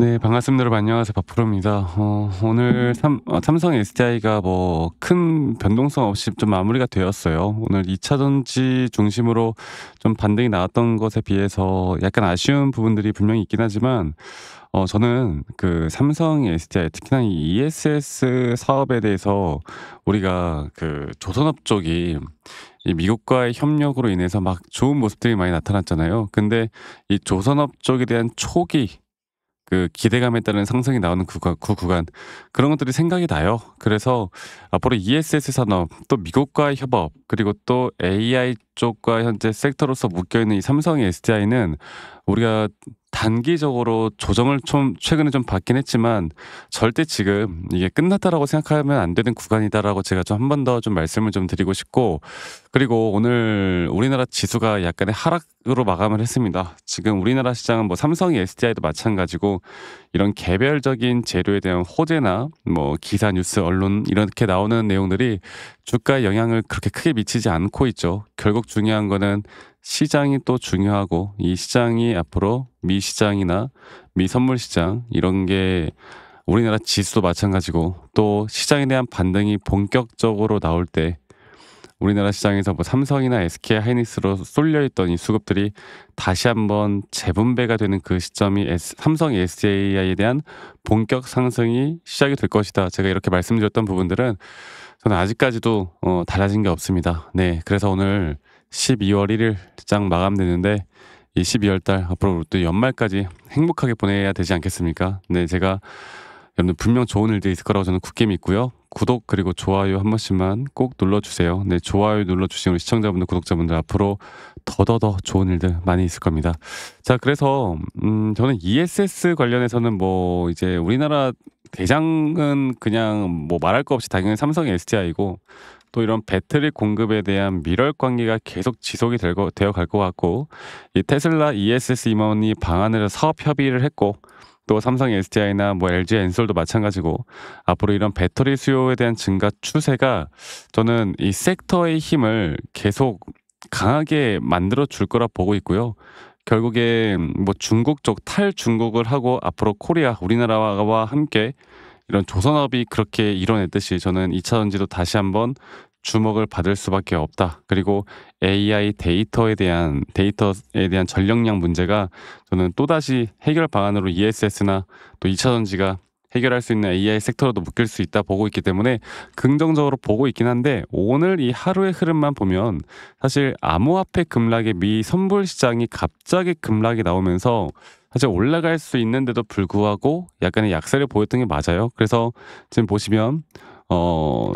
네, 반갑습니다. 여러분 안녕하세요. 박프로입니다. 오늘 삼성 SDI가 뭐 큰 변동성 없이 좀 마무리가 되었어요. 오늘 2차 전지 중심으로 좀 반등이 나왔던 것에 비해서 약간 아쉬운 부분들이 분명히 있긴 하지만 저는 그 삼성 SDI 특히나 이 ESS 사업에 대해서 우리가 그 조선업 쪽이 이 미국과의 협력으로 인해서 막 좋은 모습들이 많이 나타났잖아요. 근데 이 조선업 쪽에 대한 초기 그 기대감에 따른 상승이 나오는 구간 그런 것들이 생각이 나요. 그래서 앞으로 ESS 산업 또 미국과의 협업 그리고 또 AI 쪽과 현재 섹터로서 묶여 있는 이 삼성의 SDI는 우리가 단기적으로 조정을 좀 최근에 좀 받긴 했지만 절대 지금 이게 끝났다라고 생각하면 안 되는 구간이다라고 제가 좀 한 번 더 좀 말씀을 좀 드리고 싶고, 그리고 오늘 우리나라 지수가 약간의 하락으로 마감을 했습니다. 지금 우리나라 시장은 뭐 삼성의 SDI도 마찬가지고 이런 개별적인 재료에 대한 호재나 뭐 기사 뉴스 언론 이렇게 나오는 내용들이 주가에 영향을 그렇게 크게 미치지 않고 있죠. 결국 중요한 거는 시장이 또 중요하고 이 시장이 앞으로 미 시장이나 미 선물 시장 이런 게 우리나라 지수도 마찬가지고 또 시장에 대한 반등이 본격적으로 나올 때 우리나라 시장에서 뭐 삼성이나 SK 하이닉스로 쏠려 있던 이 수급들이 다시 한번 재분배가 되는 그 시점이 삼성 SDI에 대한 본격 상승이 시작이 될 것이다. 제가 이렇게 말씀드렸던 부분들은 저는 아직까지도 달라진 게 없습니다. 네, 그래서 오늘 12월 1일 장 마감되는데 이 12월 달 앞으로 또 연말까지 행복하게 보내야 되지 않겠습니까? 네, 제가 여러분들 분명 좋은 일들이 있을 거라고 저는 굳게 믿고요. 구독 그리고 좋아요 한 번씩만 꼭 눌러주세요. 네, 좋아요 눌러주시는 우리 시청자분들, 구독자분들 앞으로 더더더 좋은 일들 많이 있을 겁니다. 자, 그래서 저는 ESS 관련해서는 뭐 이제 우리나라 대장은 그냥 뭐 말할 거 없이 당연히 삼성 SDI고 또 이런 배터리 공급에 대한 밀월 관계가 계속 지속이 되어 갈 것 같고, 이 테슬라 ESS 임원이 방안을 사업 협의를 했고 또 삼성 SDI나 뭐 LG 엔솔도 마찬가지고 앞으로 이런 배터리 수요에 대한 증가 추세가 저는 이 섹터의 힘을 계속 강하게 만들어 줄 거라 보고 있고요. 결국에 뭐 중국 쪽 탈중국을 하고 앞으로 코리아 우리나라와 함께 이런 조선업이 그렇게 이뤄냈듯이 저는 2차 전지도 다시 한번 주목을 받을 수밖에 없다. 그리고 AI 데이터에 대한 전력량 문제가 저는 또다시 해결 방안으로 ESS나 또 2차 전지가 해결할 수 있는 AI 섹터로도 묶일 수 있다 보고 있기 때문에 긍정적으로 보고 있긴 한데, 오늘 이 하루의 흐름만 보면 사실 암호화폐 급락의 미 선불 시장이 갑자기 급락이 나오면서 사실 올라갈 수 있는데도 불구하고 약간의 약세를 보였던 게 맞아요. 그래서 지금 보시면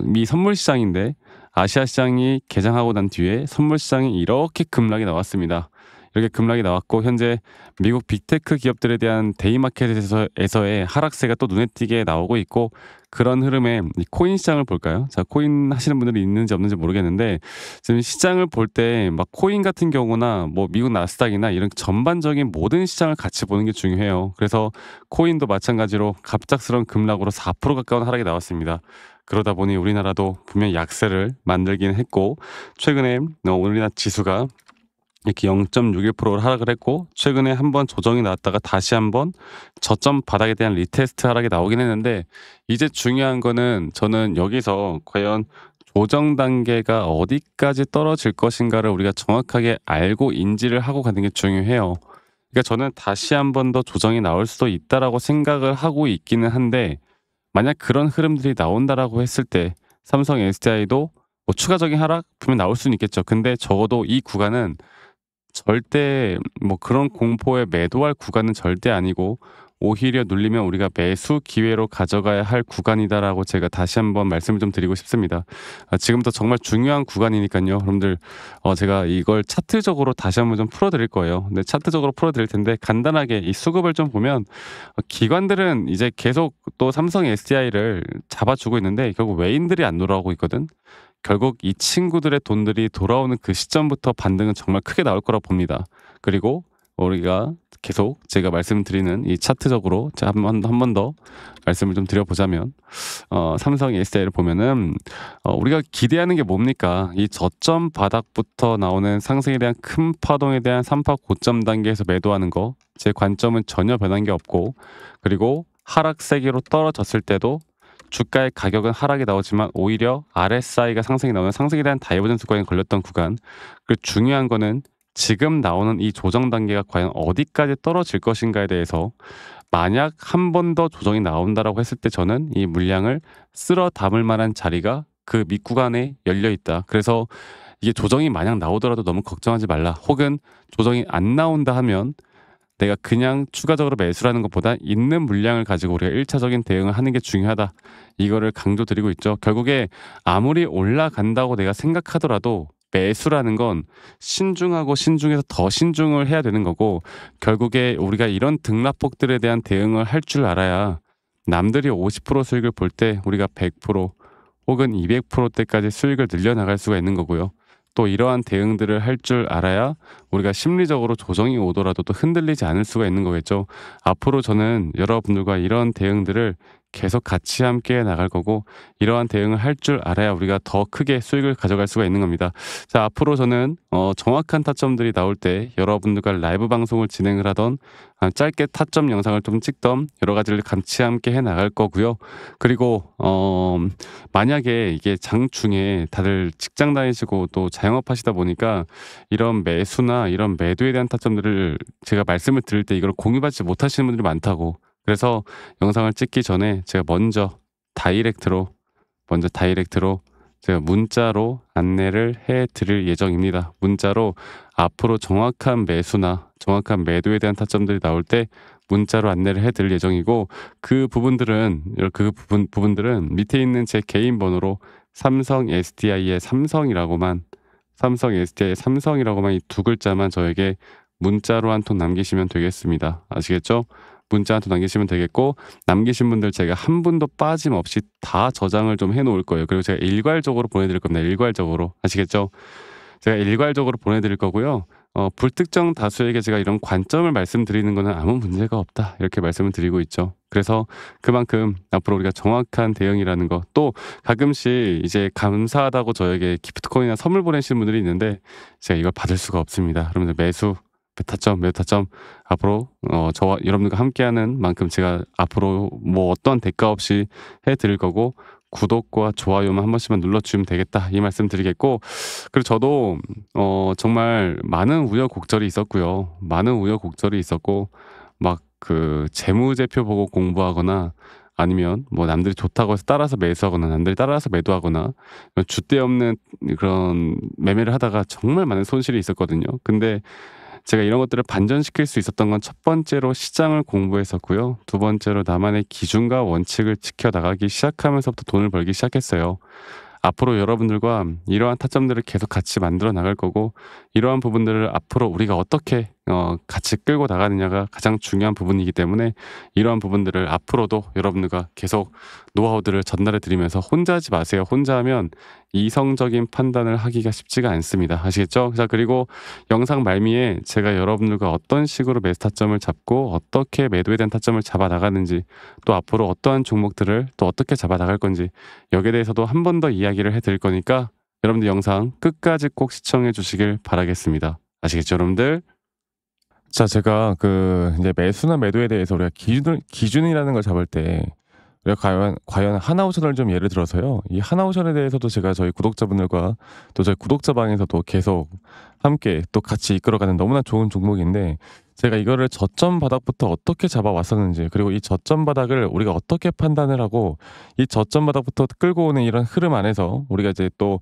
미 선물 시장인데 아시아 시장이 개장하고 난 뒤에 선물 시장이 이렇게 급락이 나왔습니다. 이렇게 급락이 나왔고 현재 미국 빅테크 기업들에 대한 데이마켓에서의 하락세가 또 눈에 띄게 나오고 있고, 그런 흐름에 이 코인 시장을 볼까요? 자, 코인 하시는 분들이 있는지 없는지 모르겠는데 지금 시장을 볼 때 막 코인 같은 경우나 뭐 미국 나스닥이나 이런 전반적인 모든 시장을 같이 보는 게 중요해요. 그래서 코인도 마찬가지로 갑작스러운 급락으로 4% 가까운 하락이 나왔습니다. 그러다 보니 우리나라도 분명 약세를 만들긴 했고, 최근에 우리나라 지수가 이렇게 0.61%를 하락을 했고 최근에 한번 조정이 나왔다가 다시 한번 저점 바닥에 대한 리테스트 하락이 나오긴 했는데, 이제 중요한 거는 저는 여기서 과연 조정 단계가 어디까지 떨어질 것인가를 우리가 정확하게 알고 인지를 하고 가는 게 중요해요. 그러니까 저는 다시 한번 더 조정이 나올 수도 있다라고 생각을 하고 있기는 한데, 만약 그런 흐름들이 나온다라고 했을 때 삼성 SDI도 뭐 추가적인 하락 분명 나올 수는 있겠죠. 근데 적어도 이 구간은 절대 뭐 그런 공포에 매도할 구간은 절대 아니고 오히려 눌리면 우리가 매수 기회로 가져가야 할 구간이다라고 제가 다시 한번 말씀을 좀 드리고 싶습니다. 지금부터 정말 중요한 구간이니까요. 여러분들 제가 이걸 차트적으로 다시 한번 좀 풀어드릴 거예요. 근데 차트적으로 풀어드릴 텐데 간단하게 이 수급을 좀 보면 기관들은 이제 계속 또 삼성 SDI를 잡아주고 있는데 결국 외인들이 안 돌아오고 있거든. 결국 이 친구들의 돈들이 돌아오는 그 시점부터 반등은 정말 크게 나올 거라 봅니다. 그리고 우리가 계속 제가 말씀드리는 이 차트적으로 제가 한 번 더 말씀을 좀 드려보자면 삼성 SDI를 보면은 우리가 기대하는 게 뭡니까? 이 저점 바닥부터 나오는 상승에 대한 큰 파동에 대한 3파 고점 단계에서 매도하는 거. 제 관점은 전혀 변한 게 없고, 그리고 하락 세기로 떨어졌을 때도 주가의 가격은 하락이 나오지만 오히려 RSI가 상승이 나오는 상승에 대한 다이버전스 구간에 걸렸던 구간. 그리고 중요한 거는 지금 나오는 이 조정 단계가 과연 어디까지 떨어질 것인가에 대해서, 만약 한 번 더 조정이 나온다라고 했을 때 저는 이 물량을 쓸어 담을 만한 자리가 그 밑구간에 열려 있다. 그래서 이게 조정이 만약 나오더라도 너무 걱정하지 말라. 혹은 조정이 안 나온다 하면 내가 그냥 추가적으로 매수라는 것보다 있는 물량을 가지고 우리가 1차적인 대응을 하는 게 중요하다. 이거를 강조드리고 있죠. 결국에 아무리 올라간다고 내가 생각하더라도 매수라는 건 신중하고 신중해서 더 신중을 해야 되는 거고, 결국에 우리가 이런 등락폭들에 대한 대응을 할 줄 알아야 남들이 50% 수익을 볼 때 우리가 100% 혹은 200%대까지 수익을 늘려나갈 수가 있는 거고요. 또 이러한 대응들을 할 줄 알아야 우리가 심리적으로 조정이 오더라도 또 흔들리지 않을 수가 있는 거겠죠. 앞으로 저는 여러분들과 이런 대응들을 계속 같이 함께 나갈 거고, 이러한 대응을 할 줄 알아야 우리가 더 크게 수익을 가져갈 수가 있는 겁니다. 자, 앞으로 저는 정확한 타점들이 나올 때 여러분들과 라이브 방송을 진행을 하던, 짧게 타점 영상을 좀 찍던 여러 가지를 같이 함께 해 나갈 거고요. 그리고 만약에 이게 장중에 다들 직장 다니시고 또 자영업 하시다 보니까 이런 매수나 이런 매도에 대한 타점들을 제가 말씀을 드릴 때 이걸 공유받지 못하시는 분들이 많다고. 그래서 영상을 찍기 전에 제가 먼저 다이렉트로 제가 문자로 안내를 해 드릴 예정입니다. 문자로 앞으로 정확한 매수나 정확한 매도에 대한 타점들이 나올 때 문자로 안내를 해 드릴 예정이고, 그 부분들은 밑에 있는 제 개인 번호로 삼성 SDI의 삼성이라고만 이 두 글자만 저에게 문자로 한 통 남기시면 되겠습니다. 아시겠죠? 문자 한 통 남기시면 되겠고, 남기신 분들 제가 한 분도 빠짐없이 다 저장을 좀 해 놓을 거예요. 그리고 제가 일괄적으로 보내드릴 겁니다. 일괄적으로. 아시겠죠? 제가 일괄적으로 보내드릴 거고요. 불특정 다수에게 제가 이런 관점을 말씀드리는 거는 아무 문제가 없다. 이렇게 말씀을 드리고 있죠. 그래서 그만큼 앞으로 우리가 정확한 대응이라는 거, 또 가끔씩 이제 감사하다고 저에게 기프트코인이나 선물 보내시는 분들이 있는데 제가 이걸 받을 수가 없습니다. 여러분들 매수, 매도 타점 앞으로 저와 여러분들과 함께하는 만큼 제가 앞으로 뭐 어떠한 대가 없이 해드릴 거고, 구독과 좋아요만 한 번씩만 눌러주시면 되겠다, 이 말씀 드리겠고, 그리고 저도 정말 많은 우여곡절이 있었고요. 막 그 재무제표 보고 공부하거나, 아니면 뭐 남들이 좋다고 해서 따라서 매수하거나 남들이 따라서 매도하거나 줏대 없는 그런 매매를 하다가 정말 많은 손실이 있었거든요. 근데 제가 이런 것들을 반전시킬 수 있었던 건 첫 번째로 시장을 공부했었고요. 두 번째로 나만의 기준과 원칙을 지켜나가기 시작하면서부터 돈을 벌기 시작했어요. 앞으로 여러분들과 이러한 타점들을 계속 같이 만들어 나갈 거고, 이러한 부분들을 앞으로 우리가 어떻게 같이 끌고 나가느냐가 가장 중요한 부분이기 때문에, 이러한 부분들을 앞으로도 여러분들과 계속 노하우들을 전달해 드리면서, 혼자 하지 마세요. 혼자 하면 이성적인 판단을 하기가 쉽지가 않습니다. 아시겠죠? 자, 그리고 영상 말미에 제가 여러분들과 어떤 식으로 매수 타점을 잡고 어떻게 매도에 대한 타점을 잡아 나가는지, 또 앞으로 어떠한 종목들을 또 어떻게 잡아 나갈 건지, 여기에 대해서도 한 번 더 이야기를 해 드릴 거니까 여러분들 영상 끝까지 꼭 시청해 주시길 바라겠습니다. 아시겠죠, 여러분들? 자, 제가 그 이제 매수나 매도에 대해서 우리가 기준이라는 걸 잡을 때, 우리가 과연 하나오션을 좀 예를 들어서요. 이 하나오션에 대해서도 제가 저희 구독자분들과 또 저희 구독자방에서도 계속 함께 또 같이 이끌어가는 너무나 좋은 종목인데, 제가 이거를 저점 바닥부터 어떻게 잡아왔었는지, 그리고 이 저점 바닥을 우리가 어떻게 판단을 하고, 이 저점 바닥부터 끌고 오는 이런 흐름 안에서 우리가 이제 또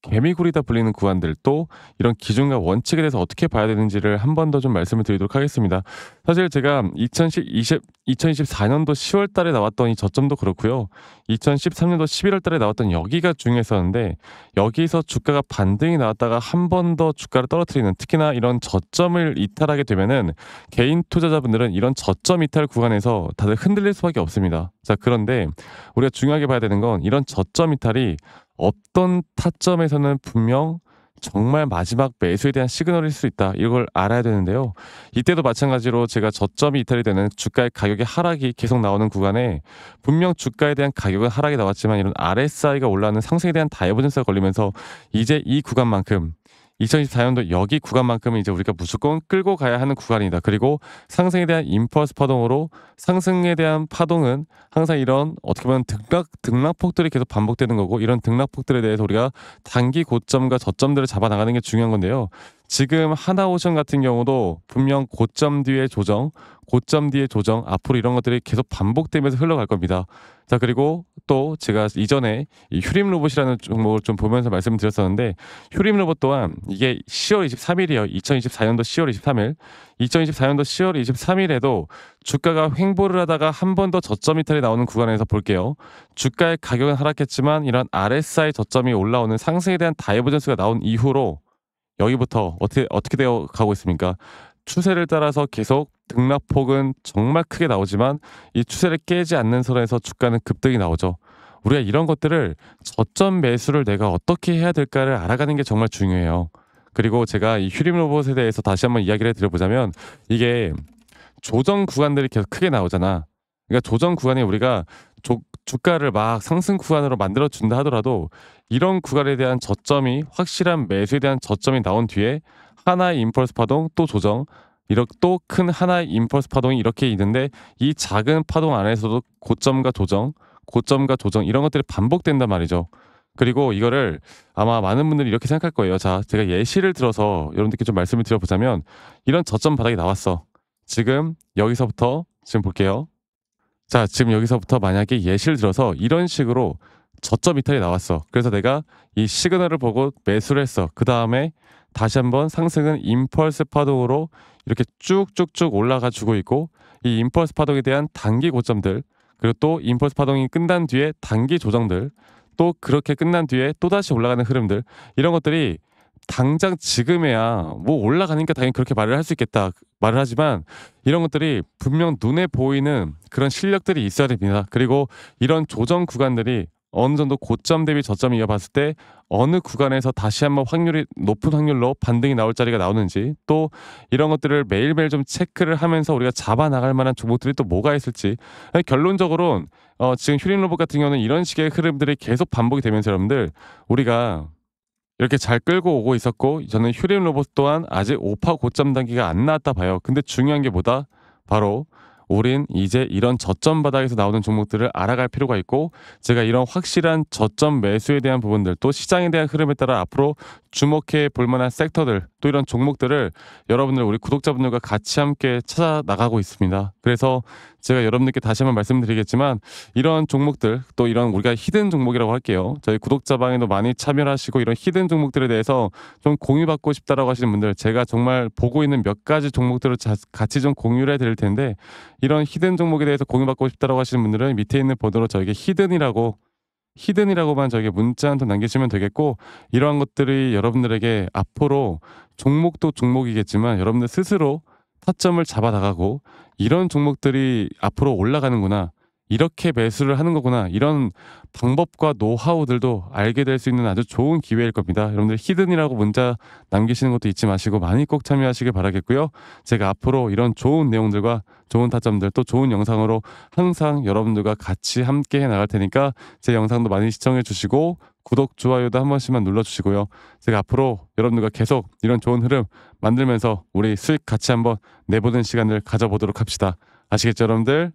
개미굴이다 불리는 구간들, 또 이런 기준과 원칙에 대해서 어떻게 봐야 되는지를 한 번 더 좀 말씀을 드리도록 하겠습니다. 사실 제가 2024년도 10월 달에 나왔던 이 저점도 그렇고요. 2013년도 11월 달에 나왔던 여기가 중요했었는데, 여기서 주가가 반등이 나왔다가 한 번 더 주가를 떨어뜨리는, 특히나 이런 저점을 이탈하게 되면은 개인 투자자분들은 이런 저점 이탈 구간에서 다들 흔들릴 수밖에 없습니다. 자, 그런데 우리가 중요하게 봐야 되는 건, 이런 저점 이탈이 어떤 타점에서는 분명 정말 마지막 매수에 대한 시그널일 수 있다. 이걸 알아야 되는데요. 이때도 마찬가지로 제가 저점이 이탈이 되는 주가의 가격의 하락이 계속 나오는 구간에 분명 주가에 대한 가격은 하락이 나왔지만 이런 RSI가 올라가는 상승에 대한 다이버전스가 걸리면서 이제 이 구간만큼 2024년도 여기 구간만큼은 이제 우리가 무조건 끌고 가야 하는 구간이다. 그리고 상승에 대한 임펄스 파동으로 상승에 대한 파동은 항상 이런 어떻게 보면 등락폭들이 계속 반복되는 거고 이런 등락폭들에 대해서 우리가 단기 고점과 저점들을 잡아 나가는 게 중요한 건데요. 지금 하나오션 같은 경우도 분명 고점 뒤에 조정, 고점 뒤에 조정, 앞으로 이런 것들이 계속 반복되면서 흘러갈 겁니다. 자, 그리고 또 제가 이전에 이 휴림 로봇이라는 종목을 좀 보면서 말씀드렸었는데 휴림 로봇 또한 이게 10월 23일이에요. 2024년도 10월 23일. 2024년도 10월 23일에도 주가가 횡보를 하다가 한 번 더 저점 이탈이 나오는 구간에서 볼게요. 주가의 가격은 하락했지만 이런 RSI 저점이 올라오는 상승에 대한 다이버전스가 나온 이후로 여기부터 어떻게 되어 가고 있습니까? 추세를 따라서 계속 등락폭은 정말 크게 나오지만 이 추세를 깨지 않는 선에서 주가는 급등이 나오죠. 우리가 이런 것들을 저점 매수를 내가 어떻게 해야 될까를 알아가는 게 정말 중요해요. 그리고 제가 이 휴림 로봇에 대해서 다시 한번 이야기를 드려보자면 이게 조정 구간들이 계속 크게 나오잖아. 그러니까 조정 구간에 우리가 주가를 막 상승 구간으로 만들어 준다 하더라도 이런 구간에 대한 저점이 확실한 매수에 대한 저점이 나온 뒤에 하나의 임펄스 파동 또 조정 이렇게 또 큰 하나의 임펄스 파동이 이렇게 있는데 이 작은 파동 안에서도 고점과 조정 고점과 조정 이런 것들이 반복된단 말이죠. 그리고 이거를 아마 많은 분들이 이렇게 생각할 거예요. 자, 제가 예시를 들어서 여러분들께 좀 말씀을 드려보자면 이런 저점 바닥이 나왔어. 지금 여기서부터 지금 볼게요. 자, 지금 여기서부터 만약에 예시를 들어서 이런 식으로 저점 이탈이 나왔어. 그래서 내가 이 시그널을 보고 매수를 했어. 그 다음에 다시 한번 상승은 임펄스 파동으로 이렇게 쭉쭉쭉 올라가 주고 있고 이 임펄스 파동에 대한 단기 고점들 그리고 또 임펄스 파동이 끝난 뒤에 단기 조정들 또 그렇게 끝난 뒤에 또다시 올라가는 흐름들 이런 것들이 당장 지금에야 뭐 올라가니까 당연히 그렇게 말을 할 수 있겠다 말을 하지만 이런 것들이 분명 눈에 보이는 그런 실력들이 있어야 됩니다. 그리고 이런 조정 구간들이 어느 정도 고점 대비 저점이 이어봤을 때 어느 구간에서 다시 한번 확률이 높은 확률로 반등이 나올 자리가 나오는지 또 이런 것들을 매일매일 좀 체크를 하면서 우리가 잡아 나갈 만한 종목들이 또 뭐가 있을지 결론적으로는 지금 휴림 로봇 같은 경우는 이런 식의 흐름들이 계속 반복이 되면서 여러분들 우리가 이렇게 잘 끌고 오고 있었고 저는 휴림 로봇 또한 아직 5파 고점 단계가 안 나왔다 봐요. 근데 중요한 게 뭐다? 바로 우린 이제 이런 저점 바닥에서 나오는 종목들을 알아갈 필요가 있고 제가 이런 확실한 저점 매수에 대한 부분들 또 시장에 대한 흐름에 따라 앞으로 주목해 볼 만한 섹터들 또 이런 종목들을 여러분들 우리 구독자분들과 같이 함께 찾아 나가고 있습니다. 그래서 제가 여러분들께 다시 한번 말씀드리겠지만 이런 종목들 또 이런 우리가 히든 종목이라고 할게요. 저희 구독자방에도 많이 참여하시고 이런 히든 종목들에 대해서 좀 공유받고 싶다라고 하시는 분들 제가 정말 보고 있는 몇 가지 종목들을 같이 좀 공유를 해드릴 텐데 이런 히든 종목에 대해서 공유받고 싶다라고 하시는 분들은 밑에 있는 번호로 저에게 히든이라고만 저에게 문자 한 통 남기시면 되겠고 이러한 것들이 여러분들에게 앞으로 종목도 종목이겠지만 여러분들 스스로 타점을 잡아 나가고 이런 종목들이 앞으로 올라가는구나 이렇게 매수를 하는 거구나 이런 방법과 노하우들도 알게 될 수 있는 아주 좋은 기회일 겁니다. 여러분들 히든이라고 문자 남기시는 것도 잊지 마시고 많이 꼭 참여하시길 바라겠고요. 제가 앞으로 이런 좋은 내용들과 좋은 타점들 또 좋은 영상으로 항상 여러분들과 같이 함께 해 나갈 테니까 제 영상도 많이 시청해 주시고 구독, 좋아요도 한 번씩만 눌러주시고요. 제가 앞으로 여러분들과 계속 이런 좋은 흐름 만들면서 우리 수익 같이 한번 내보는 시간을 가져보도록 합시다. 아시겠죠 여러분들?